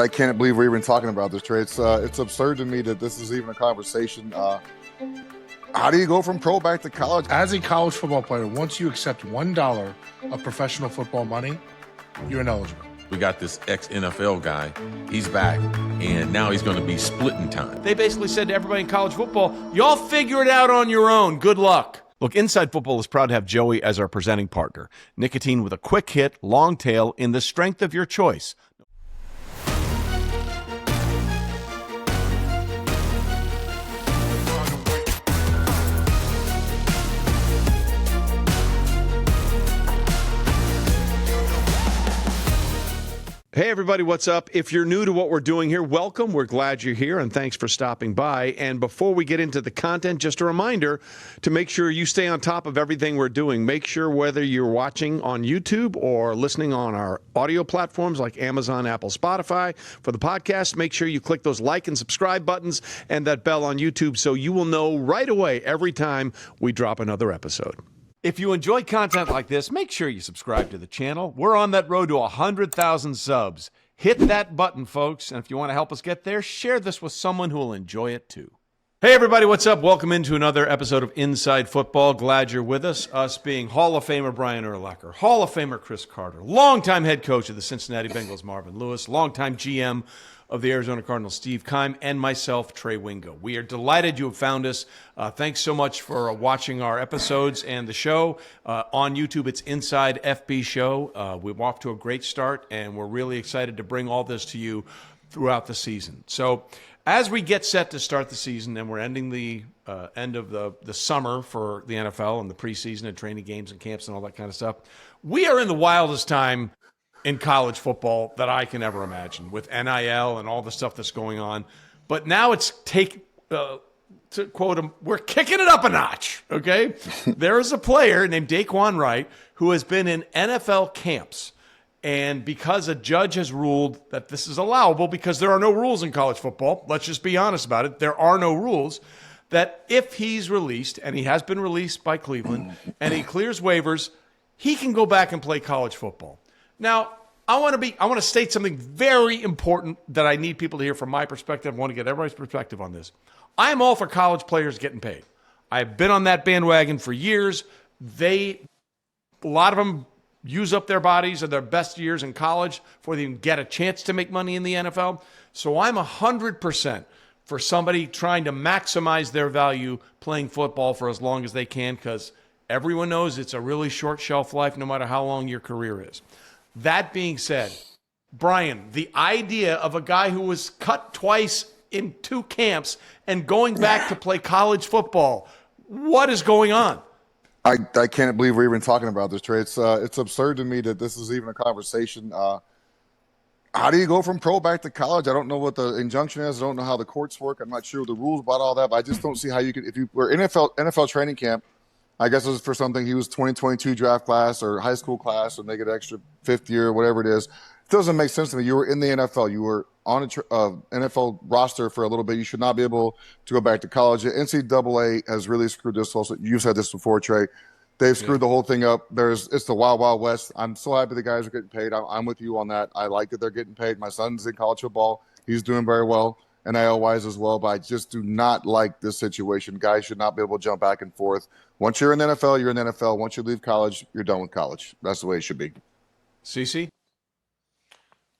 I can't believe we're even talking about this, Trey. It's absurd to me that this is even a conversation. How do you go from pro back to college? As a college football player, once you accept $1 of professional football money, you're ineligible. We got this ex-NFL guy. He's back, and now he's going to be splitting time. They basically said to everybody in college football, y'all figure it out on your own. Good luck. Look, Inside Football is proud to have Joey as our presenting partner. Nicotine with a quick hit, long tail, in the strength of your choice. Hey, everybody, what's up? If you're new to what we're doing here, welcome. We're glad you're here, and thanks for stopping by. And before we get into the content, just a reminder to make sure you stay on top of everything we're doing. Make sure whether you're watching on YouTube or listening on our audio platforms like Amazon, Apple, Spotify for the podcast, make sure you click those like and subscribe buttons and that bell on YouTube so you will know right away every time we drop another episode. If you enjoy content like this, make sure you subscribe to the channel. We're on that road to 100,000 subs. Hit that button, folks. And if you want to help us get there, share this with someone who will enjoy it too. Hey, everybody, what's up? Welcome into another episode of Inside Football. Glad you're with us. Us being Hall of Famer Brian Urlacher, Hall of Famer Chris Carter, longtime head coach of the Cincinnati Bengals Marvin Lewis, longtime GM of the Arizona Cardinals Steve Keim, and myself, Trey Wingo. We are delighted you have found us. Thanks so much for watching our episodes and the show. On YouTube, it's Inside FB Show. We're off to a great start, and we're really excited to bring all this to you throughout the season. So as we get set to start the season, and we're ending the end of the summer for the NFL and the preseason and training games and camps and all that kind of stuff, we are in the wildest time in college football that I can ever imagine, with NIL and all the stuff that's going on. But now it's to quote him, we're kicking it up a notch, okay? There is a player named Dae'Quan Wright who has been in NFL camps. And because a judge has ruled that this is allowable, because there are no rules in college football, let's just be honest about it, there are no rules, that if he's released, and he has been released by Cleveland, and he clears waivers, he can go back and play college football. Now, I want to state something very important that I need people to hear from my perspective. I want to get everybody's perspective on this. I am all for college players getting paid. I've been on that bandwagon for years. A lot of them use up their bodies or their best years in college before they even get a chance to make money in the NFL. So I'm 100% for somebody trying to maximize their value playing football for as long as they can, because everyone knows it's a really short shelf life no matter how long your career is. That being said, Brian, the idea of a guy who was cut twice in 2 camps and going back to play college football, what is going on? I can't believe we're even talking about this, Trey. It's absurd to me that this is even a conversation. How do you go from pro back to college? I don't know what the injunction is. I don't know how the courts work. I'm not sure the rules about all that, but I just don't see how you could, if you were NFL training camp, I guess it was for something, he was 2022 draft class or high school class, and they get extra 5th year, whatever it is. It doesn't make sense to me. You were in the NFL. You were on an NFL roster for a little bit. You should not be able to go back to college. The NCAA has really screwed this also. You've said this before, Trey. They've screwed the whole thing up. It's the wild, wild west. I'm so happy the guys are getting paid. I'm with you on that. I like that they're getting paid. My son's in college football. He's doing very well, NIL-wise as well, but I just do not like this situation. Guys should not be able to jump back and forth. Once you're in the NFL, you're in the NFL. Once you leave college, you're done with college. That's the way it should be. CC?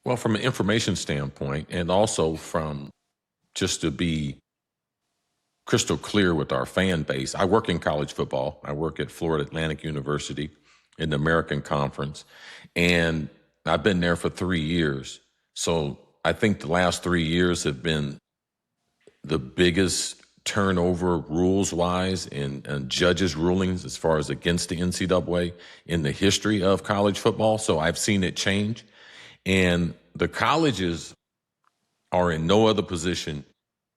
Well, from an information standpoint, and also from just to be crystal clear with our fan base, I work in college football. I work at Florida Atlantic University in the American Conference, and I've been there for 3 years. So I think the last 3 years have been the biggest turnover rules-wise and judges' rulings as far as against the NCAA in the history of college football. So I've seen it change. And the colleges are in no other position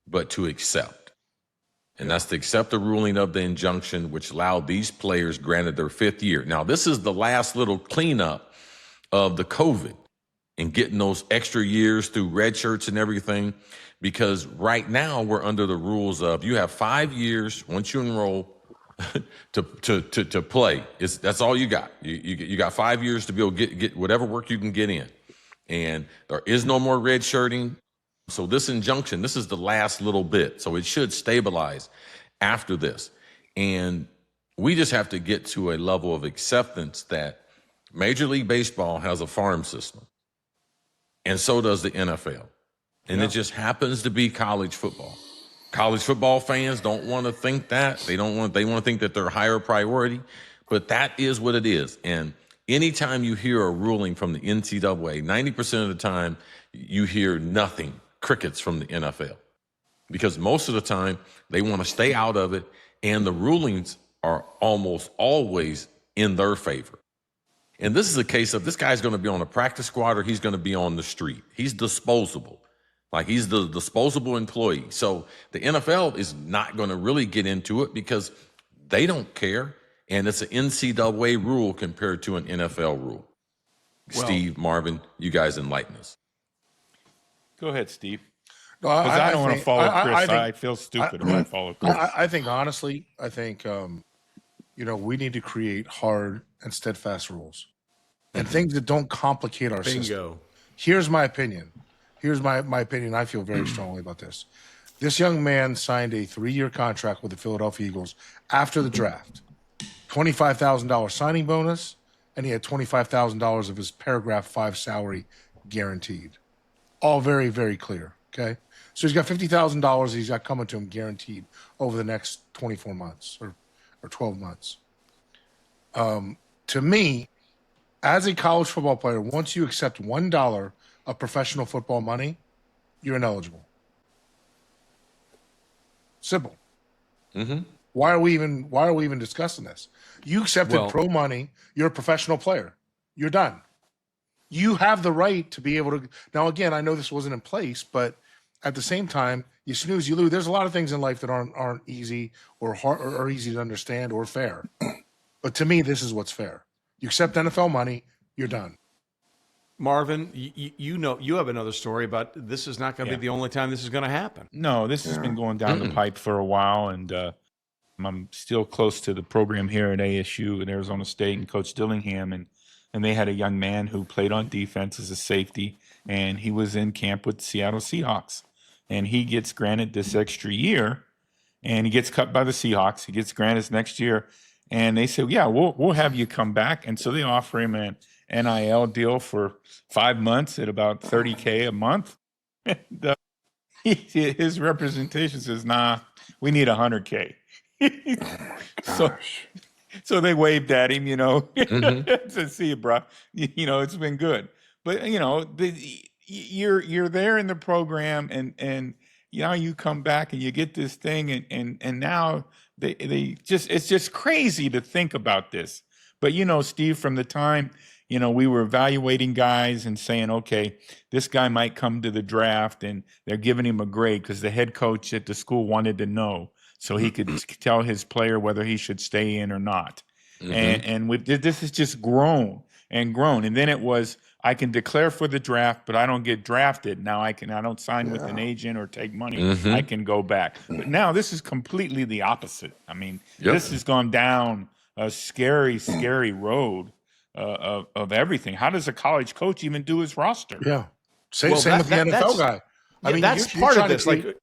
but to accept. And that's to accept the ruling of the injunction, which allowed these players granted their 5th year. Now, this is the last little cleanup of the COVID and getting those extra years through red shirts and everything, because right now we're under the rules of you have 5 years once you enroll to play. That's all you got. You got 5 years to be able to get whatever work you can get in. And there is no more red shirting. So this injunction, this is the last little bit. So it should stabilize after this. And we just have to get to a level of acceptance that Major League Baseball has a farm system. And so does the NFL. And it just happens to be college football. College football fans don't want to think that. They want to think that they're higher priority, but that is what it is. And anytime you hear a ruling from the NCAA, 90% of the time you hear nothing, crickets from the NFL. Because most of the time they want to stay out of it, and the rulings are almost always in their favor. And this is a case of this guy's going to be on a practice squad or he's going to be on the street. He's disposable. Like, he's the disposable employee. So the NFL is not going to really get into it because they don't care. And it's an NCAA rule compared to an NFL rule. Well, Steve, Marvin, you guys enlighten us. Go ahead, Steve. No, Because I don't want to follow Chris. I feel stupid if I follow Chris. I think, honestly, we need to create hard and steadfast rules and things that don't complicate our system. Here's my opinion. Here's my opinion. I feel very strongly about this. This young man signed a 3-year contract with the Philadelphia Eagles after the draft. $25,000 signing bonus, and he had $25,000 of his paragraph 5 salary guaranteed. All very, very clear, okay? So he's got $50,000 he's got coming to him guaranteed over the next 24 months or 12 months. To me, as a college football player, once you accept $1 of professional football money, you're ineligible. Simple. Mm-hmm. Why are we even discussing this? You accepted pro money, you're a professional player. You're done. You have the right to be able to. Now, again, I know this wasn't in place, but at the same time, you snooze, you lose. There's a lot of things in life that aren't easy or hard or easy to understand or fair. But to me, this is what's fair. You accept NFL money, you're done. Marvin, you have another story about this is not going to be the only time this is going to happen. No, this has been going down the pipe for a while, and I'm still close to the program here at ASU at Arizona State and Coach Dillingham, and they had a young man who played on defense as a safety, and he was in camp with the Seattle Seahawks, and he gets granted this extra year, and he gets cut by the Seahawks. He gets granted his next year, and they say, yeah, we'll have you come back, and so they offer him an NIL deal for 5 months at about $30K a month. His representation says, nah, we need $100K. So they waved at him, said, see you, bro. It's been good. But, you're there in the program and you come back and you get this thing and now it's just crazy to think about this. But, Steve, from the time, we were evaluating guys and saying, okay, this guy might come to the draft, and they're giving him a grade because the head coach at the school wanted to know so he could tell his player whether he should stay in or not. And this has just grown and grown. And then it was, I can declare for the draft, but I don't get drafted. Now I don't sign with an agent or take money. I can go back. But now this is completely the opposite. I mean, this has gone down a scary, scary road of everything. How does a college coach even do his roster? Yeah. Same with the NFL guy. I mean, that's part of this. Like,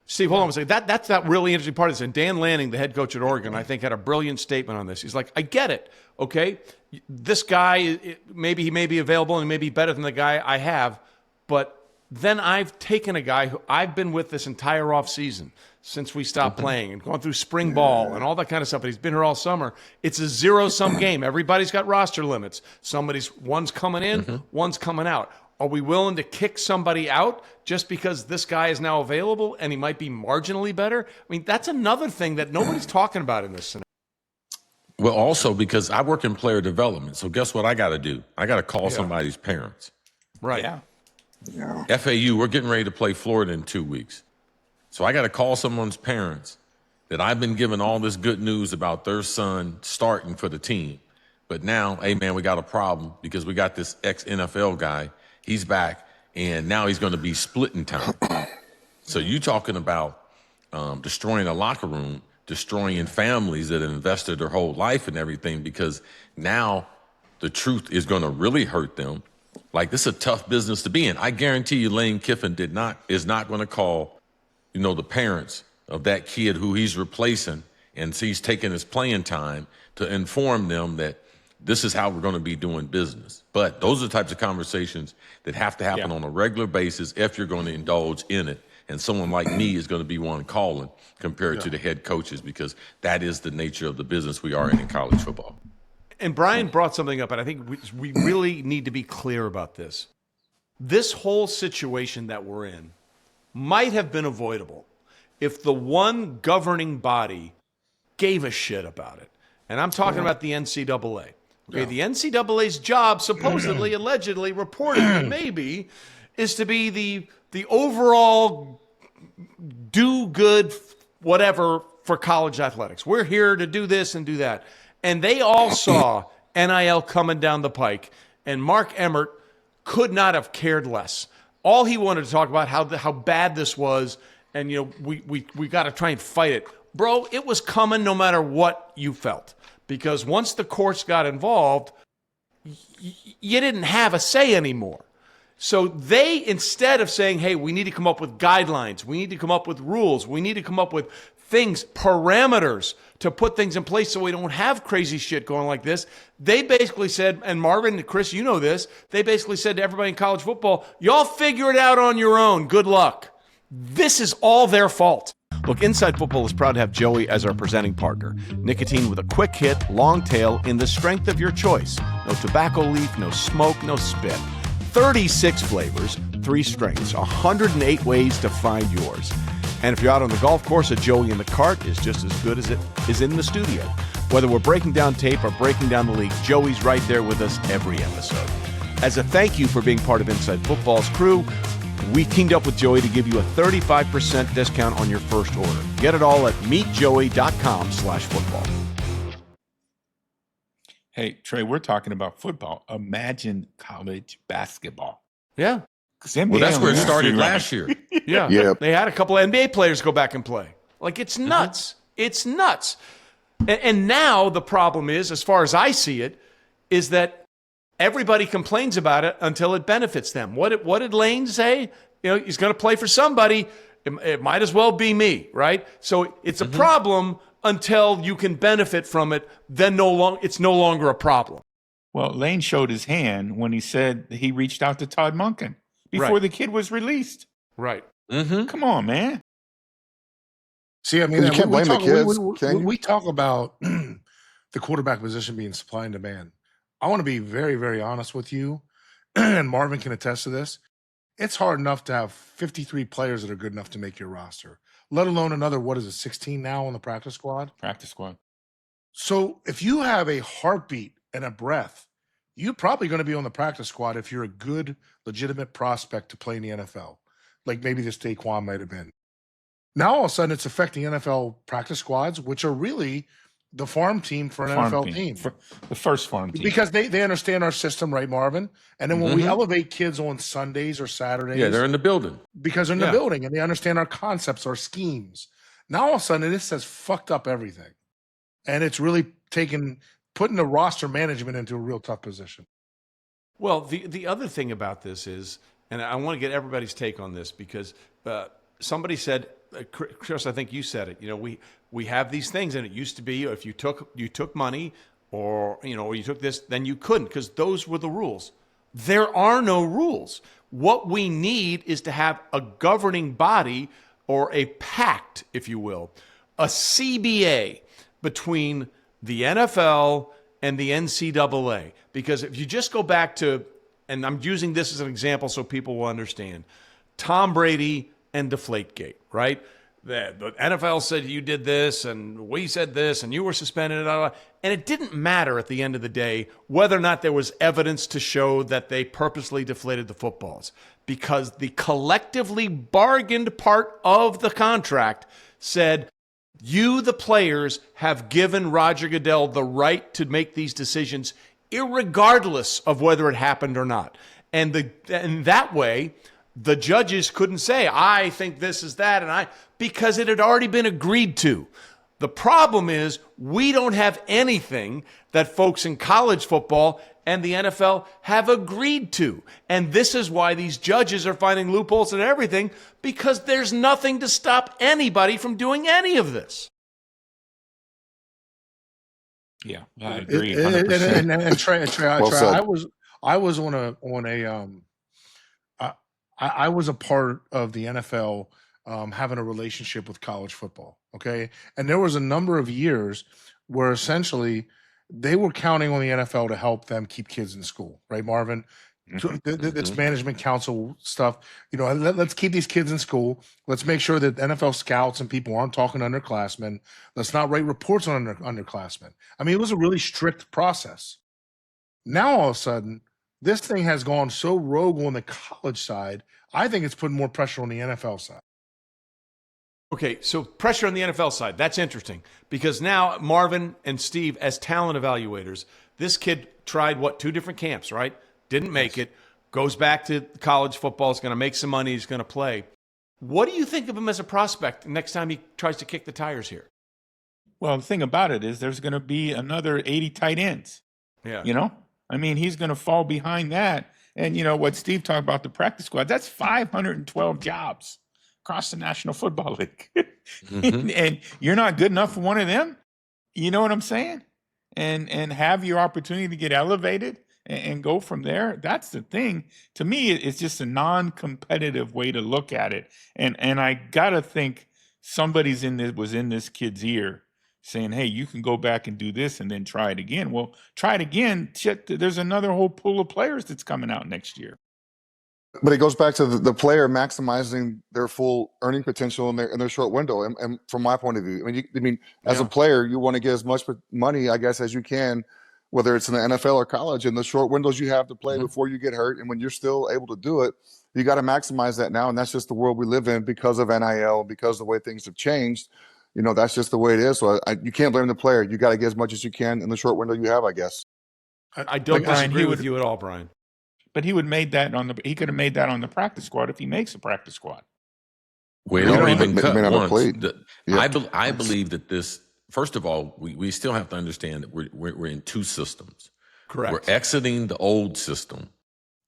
Steve, hold on a second. That's that really interesting part of this. And Dan Lanning, the head coach at Oregon, I think had a brilliant statement on this. He's like, I get it. Okay. This guy, maybe he may be available and he may be better than the guy I have, but then I've taken a guy who I've been with this entire offseason since we stopped playing and gone through spring ball and all that kind of stuff. But he's been here all summer. It's a zero-sum game. Everybody's got roster limits. One's coming in, one's coming out. Are we willing to kick somebody out just because this guy is now available and he might be marginally better? I mean, that's another thing that nobody's talking about in this scenario. Well, also because I work in player development. So guess what I got to do? I got to call somebody's parents. Right. Yeah. FAU, we're getting ready to play Florida in 2 weeks. So I got to call someone's parents that I've been given all this good news about their son starting for the team. But now, hey, man, we got a problem because we got this ex-NFL guy. He's back, and now he's going to be splitting time. So you talking about destroying a locker room, destroying families that have invested their whole life and everything, because now the truth is going to really hurt them. Like, this is a tough business to be in. I guarantee you Lane Kiffin is not going to call, the parents of that kid who he's replacing and he's taking his playing time to inform them that this is how we're going to be doing business. But those are the types of conversations that have to happen on a regular basis if you're going to indulge in it. And someone like me is going to be one calling compared to the head coaches, because that is the nature of the business we are in college football. And Brian brought something up, and I think we really need to be clear about this. This whole situation that we're in might have been avoidable if the one governing body gave a shit about it. And I'm talking about the NCAA. Okay, the NCAA's job, supposedly, allegedly, reportedly, maybe, is to be the overall do good whatever for college athletics. We're here to do this and do that. And they all saw NIL coming down the pike, and Mark Emmert could not have cared less. All he wanted to talk about how bad this was, and we got to try and fight it. Bro, it was coming no matter what you felt, because once the courts got involved, you didn't have a say anymore. So they, instead of saying, hey, we need to come up with guidelines, we need to come up with rules, we need to come up with things, parameters to put things in place so we don't have crazy shit going like this, they basically said, and Marvin and Chris, you know this, they basically said to everybody in college football, y'all figure it out on your own. Good luck. This is all their fault. Look, Inside Football is proud to have Joey as our presenting partner. Nicotine with a quick hit, long tail, in the strength of your choice. No tobacco leaf, no smoke, no spit. 36 flavors, 3 strengths, 108 ways to find yours. And if you're out on the golf course, a Joey in the cart is just as good as it is in the studio. Whether we're breaking down tape or breaking down the league, Joey's right there with us every episode. As a thank you for being part of Inside Football's crew, we teamed up with Joey to give you a 35% discount on your first order. Get it all at meetjoey.com/football. Hey, Trey, we're talking about football. Imagine college basketball. Yeah. Well, that's where it started last year. Yeah. Yep. They had a couple of NBA players go back and play. Like, it's nuts. It's nuts. And now the problem is, as far as I see it, is that everybody complains about it until it benefits them. What did Lane say? He's going to play for somebody. It might as well be me, right? So it's a problem until you can benefit from it. Then it's no longer a problem. Well, Lane showed his hand when he said he reached out to Todd Monken before the kid was released. Right. Come on, man. See, I mean, you can't blame the kids. We talk about the quarterback position being supply and demand. I want to be very, very honest with you, and Marvin can attest to this. It's hard enough to have 53 players that are good enough to make your roster, let alone another, 16 now on the practice squad? Practice squad. So if you have a heartbeat and a breath, you're probably going to be on the practice squad if you're a good, legitimate prospect to play in the NFL, like maybe this Dae'Quan might have been. Now, all of a sudden, it's affecting NFL practice squads, which are really the farm team for an NFL team. The first farm team. Because they understand our system, right, Marvin? And then when we elevate kids on Sundays or Saturdays. Yeah, they're in the building. Because they're in the building and they understand our concepts, our schemes. Now, all of a sudden, this has fucked up everything. And it's really putting the roster management into a real tough position. Well, the other thing about this is, and I want to get everybody's take on this, because somebody said, Chris, I think you said it. We have these things, and it used to be if you took money or you took this, then you couldn't, because those were the rules. There are no rules. What we need is to have a governing body, or a pact, if you will, a CBA between the NFL and the NCAA. Because if you just go back to, and I'm using this as an example so people will understand, Tom Brady and Deflategate, right? The NFL said you did this, and we said this, and you were suspended, and it didn't matter at the end of the day whether or not there was evidence to show that they purposely deflated the footballs, because the collectively bargained part of the contract said, you, the players, have given Roger Goodell the right to make these decisions irregardless of whether it happened or not. And that way, the judges couldn't say, I think this is that, because it had already been agreed to. The problem is we don't have anything that folks in college football and the NFL have agreed to. And this is why these judges are finding loopholes and everything, because there's nothing to stop anybody from doing any of this. Yeah, I agree 100%. And Trey, Well said. I was a part of the NFL having a relationship with college football. Okay, and there was a number of years where essentially they were counting on the NFL to help them keep kids in school, right, Marvin? This management council stuff, let's keep these kids in school. Let's make sure that NFL scouts and people aren't talking to underclassmen. Let's not write reports on underclassmen. I mean, it was a really strict process. Now, all of a sudden, this thing has gone so rogue on the college side, I think it's putting more pressure on the NFL side. Okay, so pressure on the NFL side. That's interesting because now Marvin and Steve, as talent evaluators, this kid tried, 2 different camps, right? Didn't make it, goes back to college football, is going to make some money, he's going to play. What do you think of him as a prospect next time he tries to kick the tires here? Well, the thing about it is there's going to be another 80 tight ends. Yeah. I mean, he's going to fall behind that. And, what Steve talked about, the practice squad, that's 512 jobs across the National Football League. And you're not good enough for one of them? You know what I'm saying? And have your opportunity to get elevated and go from there. That's the thing. To me, it's just a non-competitive way to look at it. And I gotta think somebody's was in this kid's ear saying, hey, you can go back and do this and then try it again. Well, try it again. Shit, there's another whole pool of players that's coming out next year. But it goes back to the player maximizing their full earning potential in their short window. And from my point of view, as a player, you want to get as much money, I guess, as you can, whether it's in the NFL or college, in the short windows you have to play before you get hurt. And when you're still able to do it, you got to maximize that now. And that's just the world we live in because of NIL, because of the way things have changed. That's just the way it is. So you can't blame the player. You got to get as much as you can in the short window you have, I guess. I don't disagree with you at all, Brian. But he would made that he could have made that on the practice squad if he makes a practice squad. We don't even cut once. I believe that this. First of all, we still have to understand that we're in 2 systems. Correct. We're exiting the old system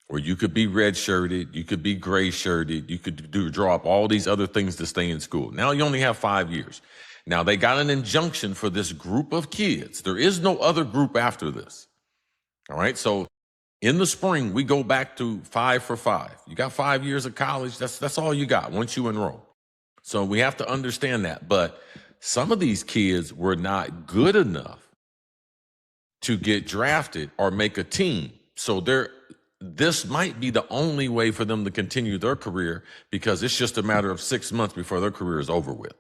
where you could be red-shirted, you could be gray-shirted, you could draw up all these other things to stay in school. Now you only have 5 years. Now they got an injunction for this group of kids. There is no other group after this. All right, so in the spring, we go back to 5 for 5. You got 5 years of college. That's all you got once you enroll. So we have to understand that. But some of these kids were not good enough to get drafted or make a team. So this might be the only way for them to continue their career because it's just a matter of 6 months before their career is over with.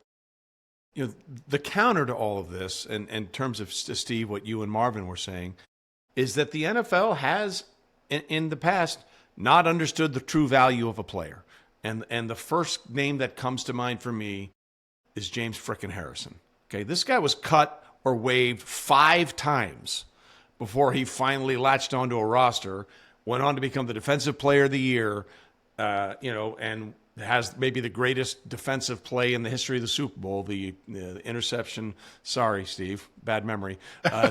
The counter to all of this, and in terms of, Steve, what you and Marvin were saying, is that the NFL has, in the past, not understood the true value of a player. And the first name that comes to mind for me is James frickin' Harrison. Okay, this guy was cut or waived 5 times before he finally latched onto a roster, went on to become the Defensive Player of the Year, and has maybe the greatest defensive play in the history of the Super Bowl, the interception. Sorry, Steve, bad memory.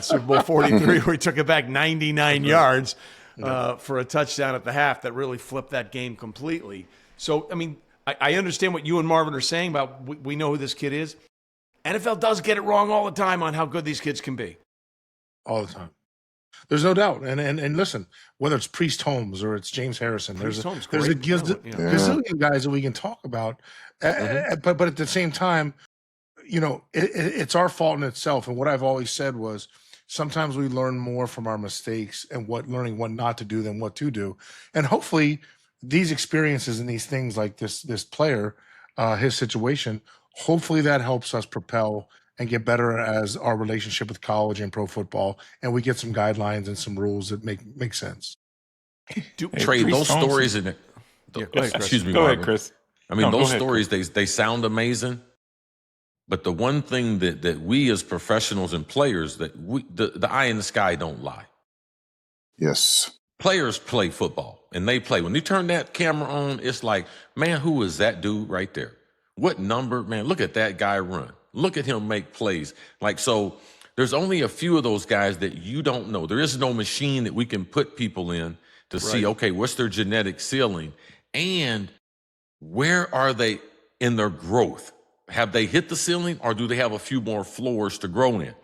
Super Bowl 43, where he took it back 99 yards for a touchdown at the half that really flipped that game completely. So, I understand what you and Marvin are saying about we know who this kid is. NFL does get it wrong all the time on how good these kids can be. All the time. There's no doubt. And listen, whether it's Priest Holmes or it's James Harrison, there's a gazillion guys that we can talk about. But at the same time, it's our fault in itself. And what I've always said was sometimes we learn more from our mistakes and learning what not to do than what to do. And hopefully these experiences and these things like this player, his situation, hopefully that helps us propel and get better as our relationship with college and pro football, and we get some guidelines and some rules that make sense. Trey, those stories in it. Excuse me, go ahead, Chris. Those stories they sound amazing, but the one thing that we as professionals and players the eye in the sky don't lie. Yes. Players play football, and they play. When you turn that camera on, it's like, man, who is that dude right there? What number? Man, look at that guy run. Look at him make plays. So There's only a few of those guys that you don't know. There is no machine that we can put people in to see, okay, what's their genetic ceiling and where are they in their growth? Have they hit the ceiling or do they have a few more floors to grow in?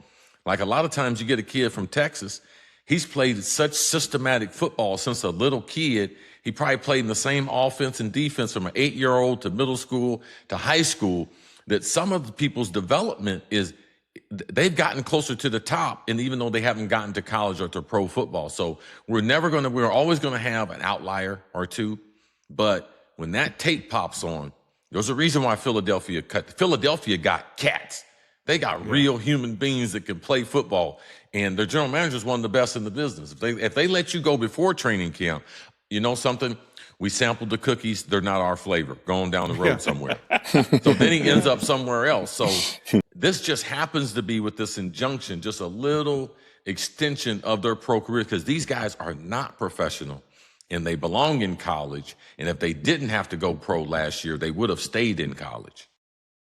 Like a lot of times you get a kid from Texas, he's played such systematic football since a little kid. He probably played in the same offense and defense from an 8-year-old to middle school to high school, that some of the people's development is they've gotten closer to the top, and even though they haven't gotten to college or to pro football. So we're always going to have an outlier or two. But when that tape pops on, there's a reason why Philadelphia got cats. They got real human beings that can play football, and their general manager is one of the best in the business. If they let you go before training camp, you know something? We sampled the cookies. They're not our flavor. Going down the road somewhere. So then he ends up somewhere else. So this just happens to be, with this injunction, just a little extension of their pro career, because these guys are not professional and they belong in college. And if they didn't have to go pro last year, they would have stayed in college.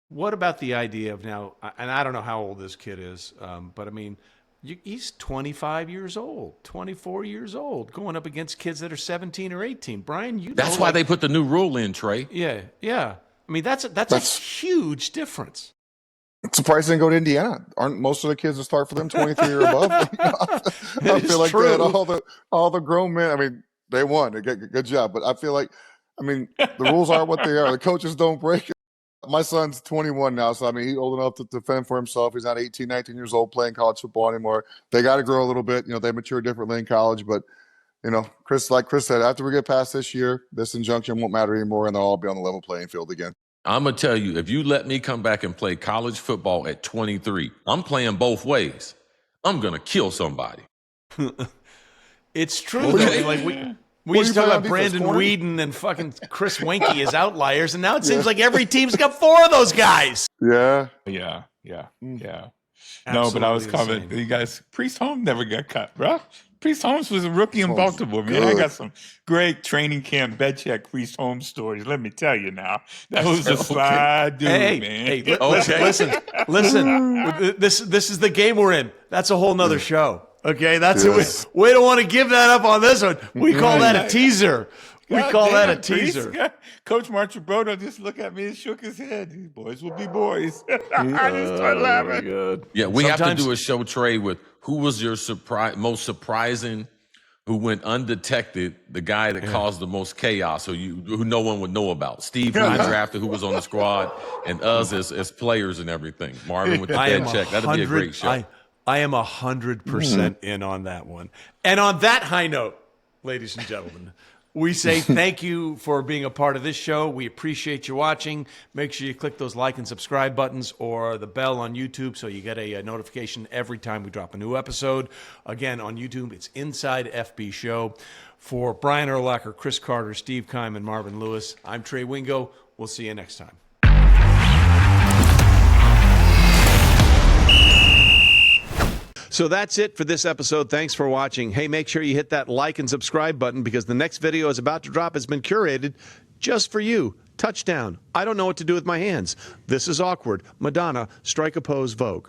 What about the idea of now, and I don't know how old this kid is, but I mean, he's 25 years old, 24 years old, going up against kids that are 17 or 18. Brian, that's why they put the new rule in, Trey. Yeah. I mean, that's a huge difference. It's surprised they didn't go to Indiana. Aren't most of the kids that start for them 23 or above? I feel like they had all the grown men. I mean, they won. They get good job. But I feel like, I mean, the rules are what they are. The coaches don't break it. My son's 21 now, so I mean, he's old enough to defend for himself. He's not 18, 19 years old playing college football anymore. They got to grow a little bit. You know, they mature differently in college. But, you know, like Chris said, after we get past this year, this injunction won't matter anymore, and they'll all be on the level playing field again. I'm going to tell you, if you let me come back and play college football at 23, I'm playing both ways. I'm going to kill somebody. It's true, though. Like we used to talk about Brandon Weeden and fucking Chris Wenke as outliers, and now it seems like every team's got 4 of those guys. Yeah. No, but I was coming. You guys, Priest Holmes never got cut, bro. Priest Holmes was a rookie in Baltimore, man. I got some great training camp bed check Priest Holmes stories. Let me tell you now. That was a sly dude, man. Hey, listen. This is the game we're in. That's a whole nother show. Okay, that's it. We don't want to give that up on this one. We call that a teaser. Coach Marchibrodo just looked at me and shook his head. These boys will be boys. I just started laughing. Yeah, we have to do a show, Trey, with who was your most surprising, who went undetected, the guy that caused the most chaos, who no one would know about. Steve, who we drafted, who was on the squad, and us as players and everything. Marvin with the bed check. That'd be a great show. I am 100% in on that one. And on that high note, ladies and gentlemen, we say thank you for being a part of this show. We appreciate you watching. Make sure you click those like and subscribe buttons or the bell on YouTube so you get a notification every time we drop a new episode. Again, on YouTube, it's Inside FB Show. For Brian Urlacher, Chris Carter, Steve Keim, and Marvin Lewis, I'm Trey Wingo. We'll see you next time. So that's it for this episode. Thanks for watching. Hey, make sure you hit that like and subscribe button because the next video is about to drop. Has been curated just for you. Touchdown. I don't know what to do with my hands. This is awkward. Madonna, strike a pose, Vogue.